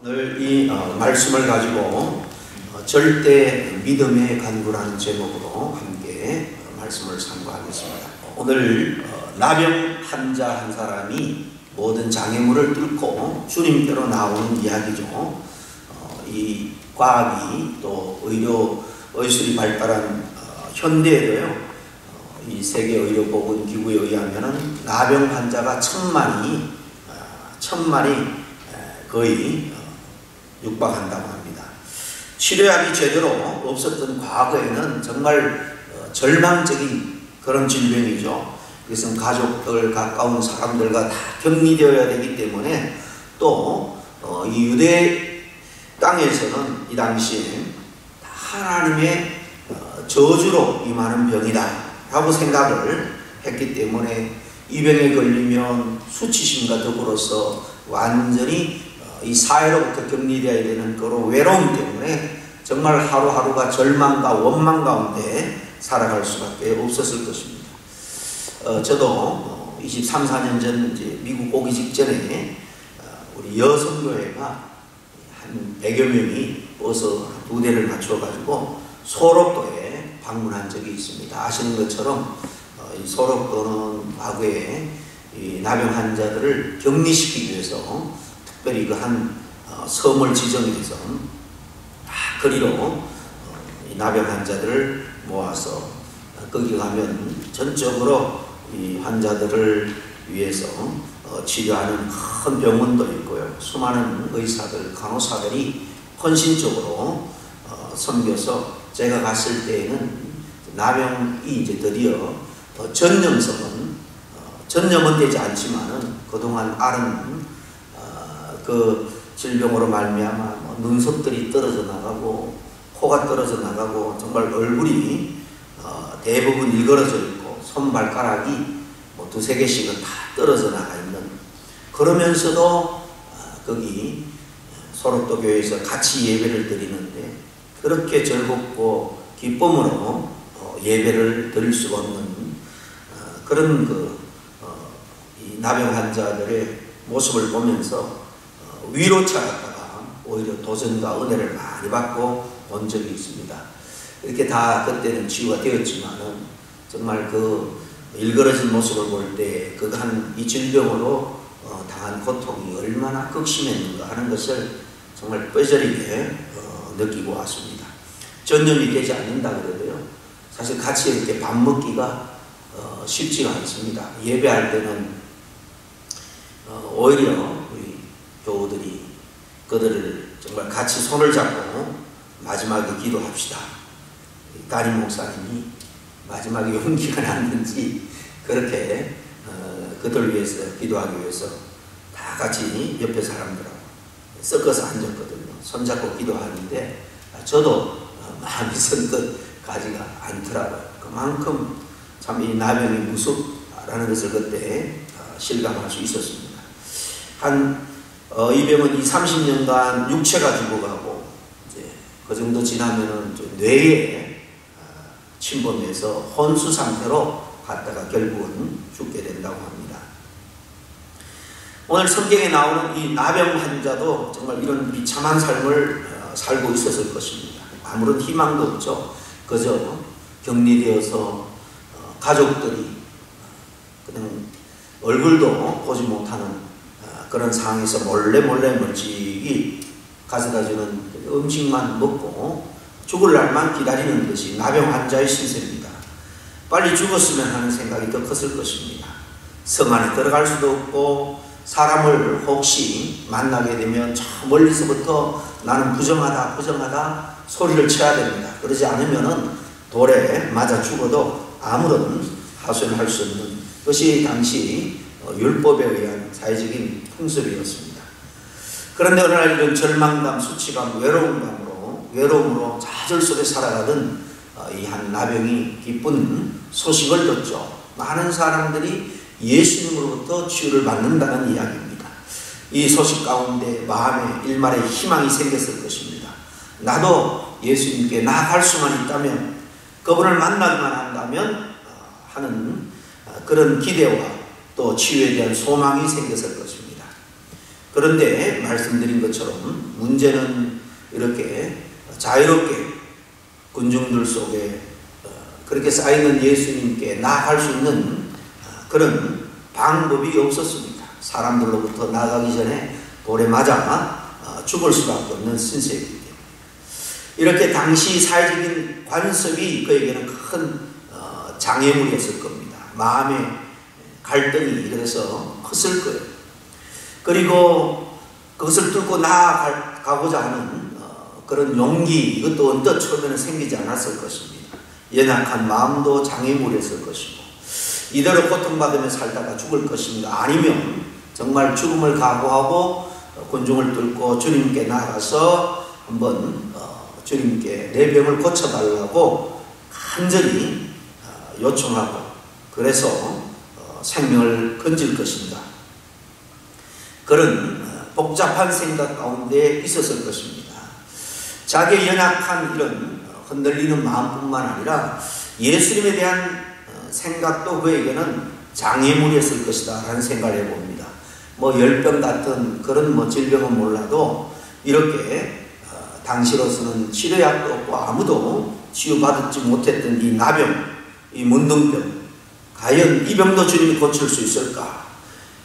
오늘 이 말씀을 가지고 절대 믿음의 간구라는 제목으로 함께 말씀을 상고하겠습니다. 오늘 나병 환자 한 사람이 모든 장애물을 뚫고 주님께로 나오는 이야기죠. 이 과학이 또 의술이 발달한 현대에도요, 이 세계의료보건기구에 의하면은 나병 환자가 1000만이 거의 육박한다고 합니다. 치료약이 제대로 없었던 과거에는 정말 절망적인 그런 질병이죠. 그래서 가족들, 가까운 사람들과 다 격리되어야 되기 때문에 또 이 유대 땅에서는 이 당시에 하나님의 저주로 임하는 병이다 라고 생각을 했기 때문에 이 병에 걸리면 수치심과 더불어서 완전히 이 사회로부터 격리되어야 되는 그런 외로움 때문에 정말 하루하루가 절망과 원망 가운데 살아갈 수밖에 없었을 것입니다. 저도 23, 4년 전 이제 미국 오기 직전에 우리 여성교회가 한 100여 명이 버스 2대를 맞춰가지고 소록도에 방문한 적이 있습니다. 아시는 것처럼 이 소록도는 과거에 이 나병 환자들을 격리시키기 위해서 특별히 그 한 섬을 지정해서 거리로 이 나병 환자들을 모아서 거기 가면 전적으로 이 환자들을 위해서 치료하는 큰 병원도 있고요. 수많은 의사들, 간호사들이 헌신적으로 섬겨서 제가 갔을 때에는 나병이 이제 드디어 전염은 되지 않지만은 그동안 앓은 그 질병으로 말미암아 눈썹들이 떨어져 나가고 코가 떨어져 나가고 정말 얼굴이 대부분 일그러져 있고 손발가락이 두세 개씩은 다 떨어져 나가 있는, 그러면서도 거기 소록도 교회에서 같이 예배를 드리는데 그렇게 즐겁고 기쁨으로 예배를 드릴 수가 없는 그런 이 나병 환자들의 모습을 보면서 위로차였다가 오히려 도전과 은혜를 많이 받고 온 적이 있습니다. 이렇게 다 그때는 치유가 되었지만은 정말 그 일그러진 모습을 볼 때 이 질병으로 당한 고통이 얼마나 극심했는가 하는 것을 정말 뼈저리게 느끼고 왔습니다. 전염이 되지 않는다 그래도요, 사실 같이 이렇게 밥 먹기가 쉽지가 않습니다. 예배할 때는 오히려 우리 교우들이 그들을 정말 같이 손을 잡고 마지막에 기도합시다. 담임 목사님이 마지막에 용기가 났는지 그렇게 그들 위해서 기도하기 위해서 다 같이 옆에 사람들하고 섞어서 앉았거든요. 손잡고 기도하는데 저도 마음이 선뜻 가지가 않더라고요. 그만큼 참 이 나병이 무섭다라는 것을 그때 실감할 수 있었습니다. 이 병은 30년간 육체가 죽어가고 이제 그 정도 지나면은 뇌에 침범해서 혼수 상태로 갔다가 결국은 죽게 된다고 합니다. 오늘 성경에 나오는 이 나병 환자도 정말 이런 비참한 삶을 살고 있었을 것입니다. 아무런 희망도 없죠. 그저 격리되어서 가족들이 그냥 얼굴도 보지 못하는 그런 상황에서 몰래 멀찍이 가져다주는 음식만 먹고 죽을 날만 기다리는 것이 나병 환자의 신세입니다. 빨리 죽었으면 하는 생각이 더 컸을 것입니다. 성 안에 들어갈 수도 없고 사람을 혹시 만나게 되면 저 멀리서부터 나는 부정하다 소리를 쳐야 됩니다. 그러지 않으면은 돌에 맞아 죽어도 아무런 하소연할 수 없는 것이 당시 율법에 의한 사회적인 풍습이었습니다. 그런데 어느 날 이런 절망감, 수치감, 외로움으로 좌절 속에 살아가던 이 한 나병이 기쁜 소식을 듣죠. 많은 사람들이 예수님으로부터 치유를 받는다는 이야기입니다. 이 소식 가운데 마음에 일말의 희망이 생겼을 것입니다. 나도 예수님께 나아갈 수만 있다면, 그분을 만나기만 한다면 하는 그런 기대와 또 치유에 대한 소망이 생겼을 것입니다. 그런데 말씀드린 것처럼 문제는 이렇게 자유롭게 군중들 속에 그렇게 쌓이는 예수님께 나아갈 수 있는 그런 방법이 없었습니다. 사람들로부터 나아가기 전에 돌에 맞아 죽을 수밖에 없는 신세이기 때문에. 이렇게 당시 사회적인 관습이 그에게는 큰 장애물이었을 겁니다. 마음의 갈등이 그래서 컸을 거예요. 그리고 그것을 뚫고 나아가고자 하는 그런 용기, 이것도 언뜻 처음에는 생기지 않았을 것입니다. 연약한 마음도 장애물이었을 것이고, 이대로 고통받으며 살다가 죽을 것인가, 아니면 정말 죽음을 각오하고 군중을 뚫고 주님께 나가서 한번 주님께 내 병을 고쳐달라고 간절히 요청하고, 그래서 생명을 건질 것인가, 그런 복잡한 생각 가운데 있었을 것입니다. 자기의 연약한 이런 흔들리는 마음뿐만 아니라 예수님에 대한 생각도 그에게는 장애물이었을 것이다 라는 생각을 해봅니다. 열병 같은 그런 질병은 몰라도 이렇게 당시로서는 치료약도 없고 아무도 치유받지 못했던 이 나병, 이 문둥병, 과연 이 병도 주님이 고칠 수 있을까?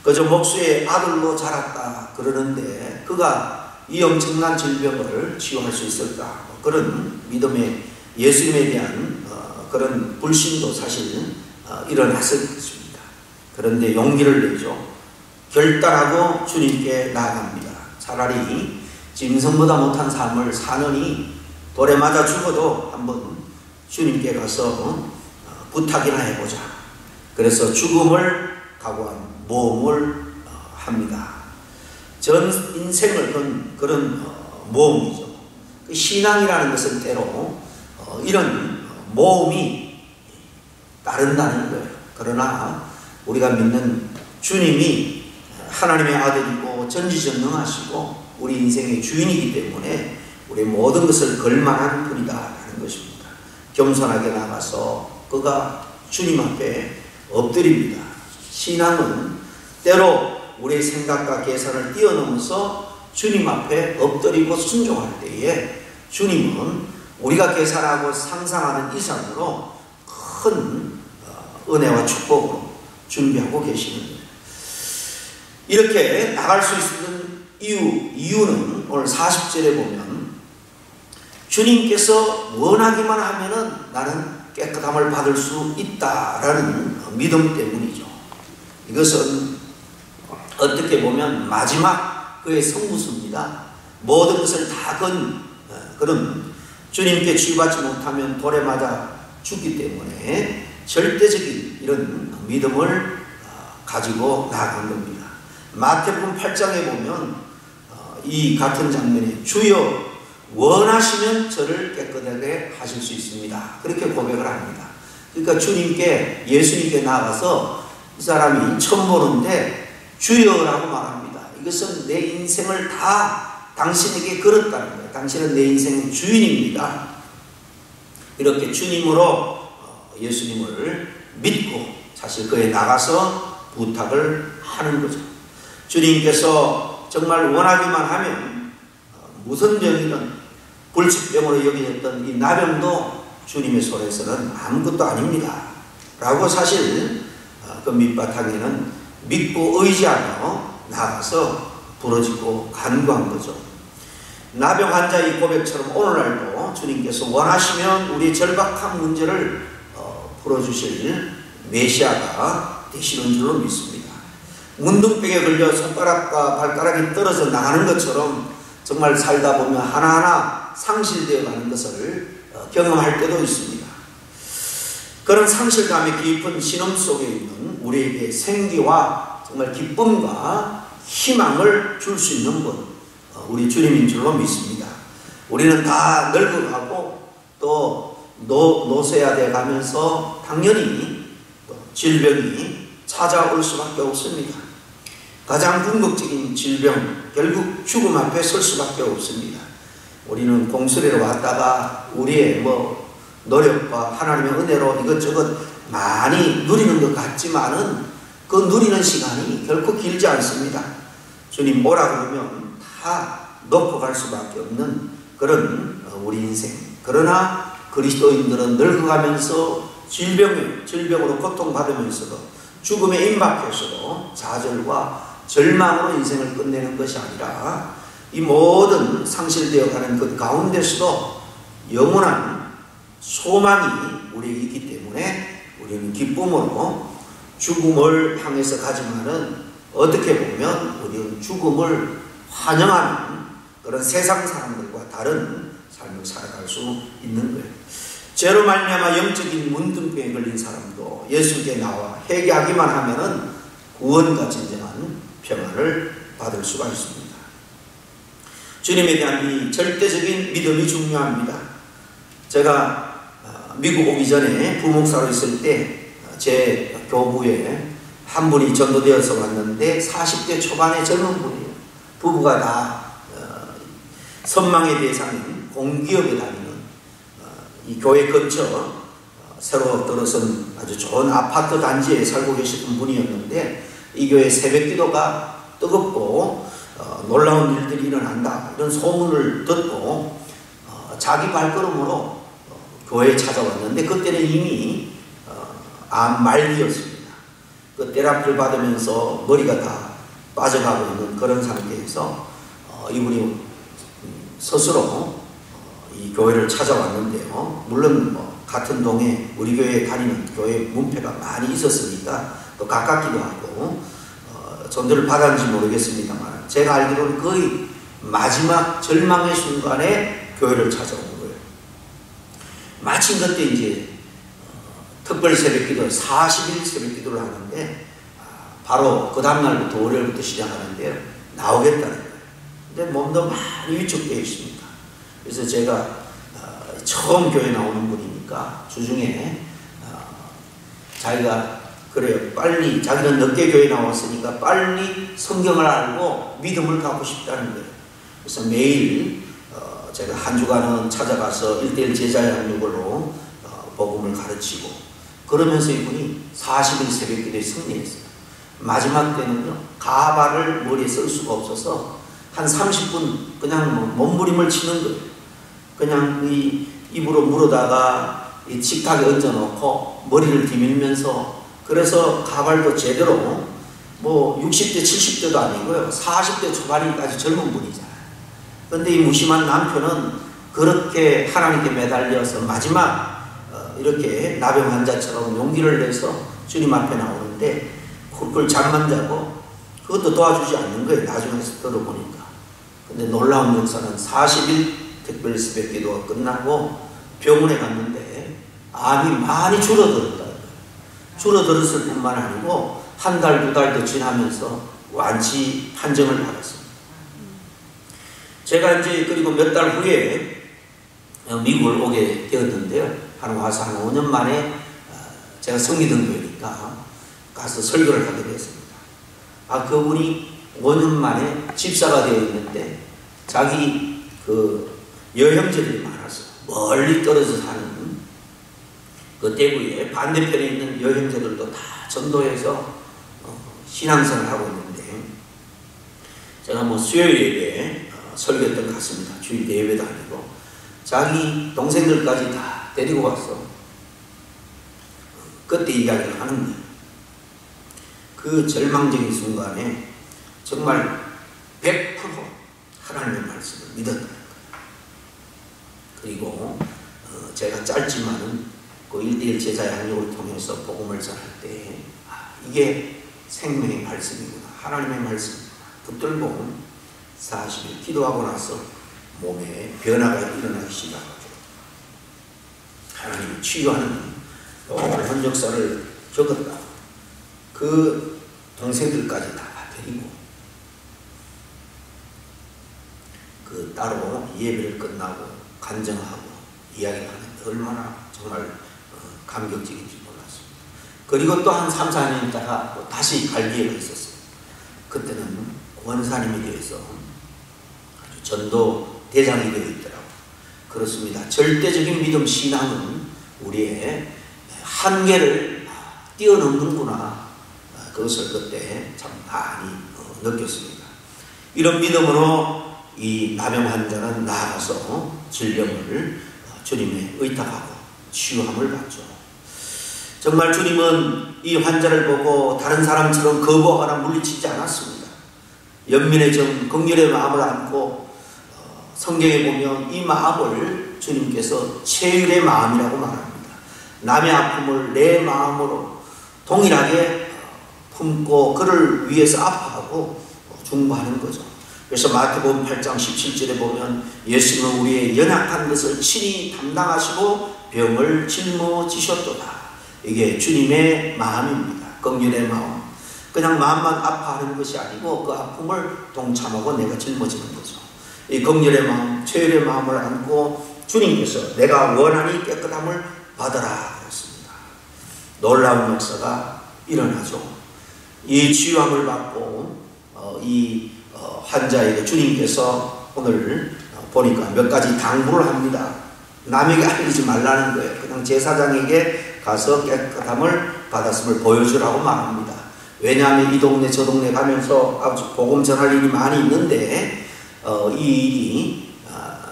그저 목수의 아들로 자랐다 그러는데 그가 이 엄청난 질병을 치유할 수 있을까? 그런 믿음의 예수님에 대한 그런 불신도 사실 일어났을 것입니다. 그런데 용기를 내죠. 결단하고 주님께 나아갑니다. 차라리 짐승보다 못한 삶을 사느니 돌에 맞아 죽어도 한번 주님께 가서 부탁이나 해보자. 그래서 죽음을 각오한 모험을 합니다. 전 인생을 그런 모험이죠. 신앙이라는 것은 때로 이런 모험이 따른다는 거예요. 그러나 우리가 믿는 주님이 하나님의 아들이고 전지전능하시고 우리 인생의 주인이기 때문에 우리 모든 것을 걸만한 분이다라는 것입니다. 겸손하게 나가서 그가 주님 앞에 엎드립니다. 신앙은 때로 우리의 생각과 계산을 뛰어넘어서 주님 앞에 엎드리고 순종할 때에 주님은 우리가 계산하고 상상하는 이상으로 큰 은혜와 축복으로 준비하고 계시는 거예요. 이렇게 나갈 수 있는 이유는 오늘 40절에 보면 주님께서 원하기만 하면은 나는 깨끗함을 받을 수 있다라는 믿음 때문이죠. 이것은 어떻게 보면 마지막 그의 성무수입니다. 모든 것을 다 그런 주님께 치유받지 못하면 돌에 맞아 죽기 때문에 절대적인 이런 믿음을 가지고 나아간 겁니다. 마태복음 8장에 보면 이 같은 장면에 주여 원하시면 저를 깨끗하게 하실 수 있습니다. 그렇게 고백을 합니다. 그러니까 주님께 예수님께 나가서 이 사람이 처음 보는데 주여라고 말합니다. 이것은 내 인생을 다 당신에게 걸었다는 거예요. 당신은 내 인생의 주인입니다. 이렇게 주님으로 예수님을 믿고 사실 그에 나가서 부탁을 하는 거죠. 주님께서 정말 원하기만 하면 무슨 병이든 불치병으로 여겨졌던 이 나병도 주님의 손에서는 아무것도 아닙니다 라고 사실 그 밑바탕에는 믿고 의지하며 나가서 부러지고 간구한 거죠. 나병 환자의 고백처럼 오늘날도 주님께서 원하시면 우리의 절박한 문제를 풀어주실 메시아가 되시는 줄로 믿습니다. 문둥병에 걸려 손가락과 발가락이 떨어져 나가는 것처럼 정말 살다 보면 하나하나 상실되어 가는 것을 경험할 때도 있습니다. 그런 상실감의 깊은 신음 속에 있는 우리에게 생기와 정말 기쁨과 희망을 줄 수 있는 분, 우리 주님인 줄로 믿습니다. 우리는 다 늙어가고 또 노쇠화되어 가면서 당연히 또 질병이 찾아올 수밖에 없습니다. 가장 궁극적인 질병, 결국 죽음 앞에 설 수밖에 없습니다. 우리는 공수리로 왔다가 우리의 노력과 하나님의 은혜로 이것저것 많이 누리는 것 같지만은 그 누리는 시간이 결코 길지 않습니다. 주님 오라 그러면 다 놓고 갈 수밖에 없는 그런 우리 인생. 그러나 그리스도인들은 늙어가면서 질병으로 고통받으면서도 죽음에 임박해서도 좌절과 절망으로 인생을 끝내는 것이 아니라 이 모든 상실되어가는 그 가운데서도 영원한 소망이 우리에게 있기 때문에 우리는 기쁨으로 죽음을 향해서 가지만은 어떻게 보면 우리는 죽음을 환영하는 그런 세상 사람들과 다른 삶을 살아갈 수 있는 거예요. 죄로 말미암아 영적인 문둥병에 걸린 사람도 예수께 나와 회개하기만 하면은 구원과 진정한 평안을 받을 수가 있습니다. 주님에 대한 이 절대적인 믿음이 중요합니다. 제가 미국 오기 전에 부목사로 있을 때 제 교부에 한 분이 전도되어서 왔는데 40대 초반의 젊은 분이에요. 부부가 다 선망의 대상인 공기업에 다니는 이 교회 근처 새로 들어선 아주 좋은 아파트 단지에 살고 계시던 분이었는데 이 교회 새벽기도가 뜨겁고 놀라운 일들이 일어난다 이런 소문을 듣고 자기 발걸음으로 교회에 찾아왔는데 그때는 이미 암 말기였습니다. 그 테라피를 받으면서 머리가 다 빠져가고 있는 그런 상태에서 이분이 스스로 이 교회를 찾아왔는데요. 물론 같은 동에 우리 교회에 다니는 교회 문패가 많이 있었으니까 또 가깝기도 하고 전도를 받았는지 모르겠습니다만 제가 알기로는 거의 마지막 절망의 순간에 교회를 찾아온 거예요. 마침 그때 이제 특별 새벽기도 40일 새벽기도를 하는데 바로 그 다음날부터 월요일부터 시작하는데요. 나오겠다는 거예요. 근데 몸도 많이 위축되어 있습니다. 그래서 제가 처음 교회 나오는 분이니까 주중에 자기가 그래요. 빨리 자기는 늦게 교회 나왔으니까 빨리 성경을 알고 믿음을 갖고 싶다는 거예요. 그래서 매일 제가 한 주간은 찾아가서 1:1 제자 양육으로 복음을 가르치고 그러면서 이분이 40일 새벽기도에 승리했어요. 마지막 때는요. 가발을 머리에 쓸 수가 없어서 한 30분 그냥 몸부림을 치는 거예요. 그냥 이 입으로 물어다가 이 식탁에 얹어놓고 머리를 디밀면서 그래서 가발도 제대로 뭐 60대 70대도 아니고요. 40대 초반까지 젊은 분이잖아요. 그런데 이 무심한 남편은 그렇게 하나님께 매달려서 마지막 이렇게 나병 환자처럼 용기를 내서 주님 앞에 나오는데 그걸 잠만 자고 그것도 도와주지 않는 거예요. 나중에 들어보니까. 근데 놀라운 역사는 40일 특별 새벽 기도가 끝나고 병원에 갔는데 암이 많이 줄어들었다는 거예요. 줄어들었을 뿐만 아니고 한 달, 두 달 더 지나면서 완치 판정을 받았습니다. 제가 이제 그리고 몇 달 후에 미국을 오게 되었는데요. 와서 한 5년 만에 제가 성리등교회니까 가서 설교를 하게 되었습니다. 그분이 5년 만에 집사가 되어 있는데 자기 그 여형제들이 많아서 멀리 떨어져 사는 그 대구의 반대편에 있는 여형제들도 다 전도해서 신앙생활을 하고 있는데 제가 뭐 수요일 예배에 설교했던 것 같습니다. 주일 예배도 아니고 자기 동생들까지 다 데리고 와서 그때 이야기를 하는 거예요. 그 절망적인 순간에 정말 100% 하나님의 말씀을 믿었다는 거예요. 그리고 제가 짧지만은 그 1:1 제자 양육을 통해서 복음을 전할 때 이게 생명의 말씀이구나. 하나님의 말씀이구나. 붙들고 40일 기도하고 나서 몸에 변화가 일어나기 시작하죠. 하나님이 치유하는 놀라운 역사를 겪었다. 그 동생들까지 다 데리고 그 따로 예배를 끝나고 간증하고 이야기를 하는데 얼마나 정말 감격적인지 몰랐습니다. 그리고 또 한 3, 4년 있다가 또 다시 갈 기회가 있었어요. 그때는 권사님에 대해서 아주 전도 대장이 되어 있더라고요. 그렇습니다. 절대적인 믿음 신앙은 우리의 한계를 뛰어넘는구나. 그것을 그때 참 많이 느꼈습니다. 이런 믿음으로 이 나병 환자는 나아가서 질병을 주님에 의탁하고 치유함을 받죠. 정말 주님은 이 환자를 보고 다른 사람처럼 거부하거나 물리치지 않았습니다. 연민의 정, 긍휼의 마음을 안고 성경에 보면 이 마음을 주님께서 체휼의 마음이라고 말합니다. 남의 아픔을 내 마음으로 동일하게 품고 그를 위해서 아파하고 중보하는 거죠. 그래서 마태복음 8장 17절에 보면 예수님은 우리의 연약한 것을 친히 담당하시고 병을 짊어지셨도다. 이게 주님의 마음입니다. 긍휼의 마음. 그냥 마음만 아파하는 것이 아니고 그 아픔을 동참하고 내가 짊어지는 거죠. 이 긍휼의 마음, 체휼의 마음을 안고 주님께서 내가 원하니 깨끗함을 받아라 그랬습니다. 놀라운 역사가 일어나죠. 이 치유함을 받고 이 환자에게 주님께서 오늘 보니까 몇 가지 당부를 합니다. 남에게 알리지 말라는 거예요. 그냥 제사장에게 가서 깨끗함을 받았음을 보여주라고 말합니다. 왜냐하면 이 동네 저 동네 가면서 아주 복음 전할 일이 많이 있는데 이 일이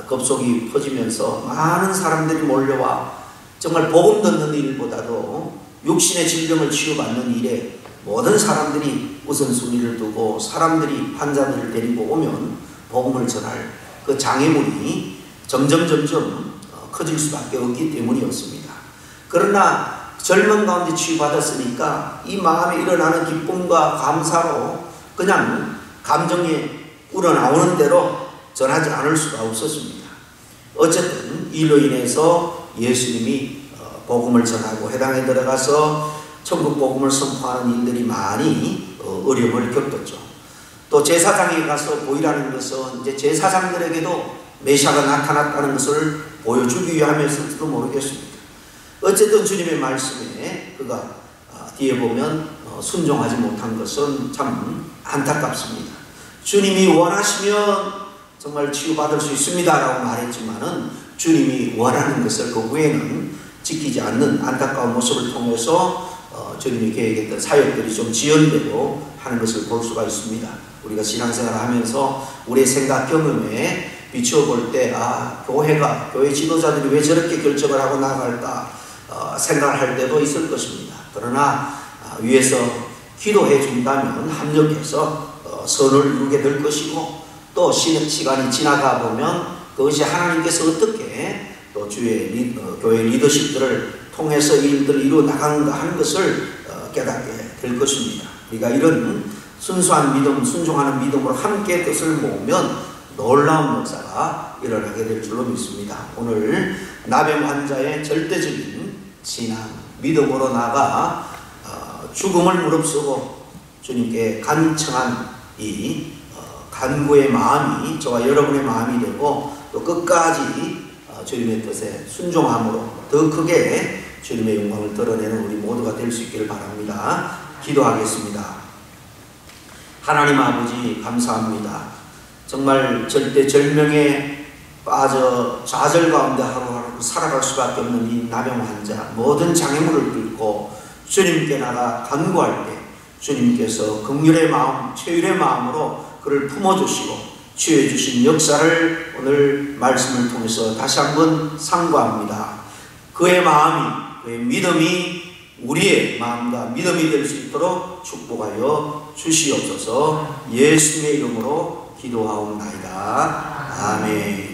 급속히 퍼지면서 많은 사람들이 몰려와 정말 복음 듣는 일보다도 육신의 질병을 치유받는 일에 모든 사람들이 우선순위를 두고 사람들이 환자들을 데리고 오면 복음을 전할 그 장애물이 점점 커질 수밖에 없기 때문이었습니다. 그러나 젊은 가운데 치유받았으니까 이 마음에 일어나는 기쁨과 감사로 그냥 감정이 우러나오는 대로 전하지 않을 수가 없었습니다. 어쨌든 이로 인해서 예수님이 복음을 전하고 회당에 들어가서 천국 복음을 선포하는 일들이 많이 어려움을 겪었죠. 또 제사장에 가서 보이라는 것은 이제 제사장들에게도 메시아가 나타났다는 것을 보여주기 위함이었을지도 모르겠습니다. 어쨌든 주님의 말씀에 그가 뒤에 보면 순종하지 못한 것은 참 안타깝습니다. 주님이 원하시면 정말 치유받을 수 있습니다 라고 말했지만은 주님이 원하는 것을 그 후에는 지키지 않는 안타까운 모습을 통해서 주님이 계획했던 사역들이 좀 지연되고 하는 것을 볼 수가 있습니다. 우리가 신앙생활을 하면서 우리의 생각 경험에 비추어 볼 때 교회 지도자들이 왜 저렇게 결정을 하고 나갈까 생각할 때도 있을 것입니다. 그러나 위에서 기도해 준다면 합력해서 선을 이루게 될 것이고 또 시간이 지나가 보면 그것이 하나님께서 어떻게 또 교회 리더십들을 통해서 일들을 이루어 나가는가 하는 것을 깨닫게 될 것입니다. 우리가 이런 순수한 믿음, 순종하는 믿음으로 함께 뜻을 모으면 놀라운 역사가 일어나게 될 줄로 믿습니다. 오늘 나병 환자의 절대적인 신앙, 믿음으로 나가 죽음을 무릅쓰고 주님께 간청한 이 간구의 마음이 저와 여러분의 마음이 되고 또 끝까지 주님의 뜻에 순종함으로 더 크게 주님의 영광을 드러내는 우리 모두가 될 수 있기를 바랍니다. 기도하겠습니다. 하나님 아버지 감사합니다. 정말 절대절명에 빠져 좌절 가운데 하루하루 살아갈 수밖에 없는 이 나병 환자 모든 장애물을 뚫고 주님께 나가 간구할 때 주님께서 긍휼의 마음, 체휼의 마음으로 그를 품어주시고 치유해 주신 역사를 오늘 말씀을 통해서 다시 한번 상고합니다. 그의 마음이, 그의 믿음이 우리의 마음과 믿음이 될 수 있도록 축복하여 주시옵소서. 예수님의 이름으로 기도하옵나이다. 아멘.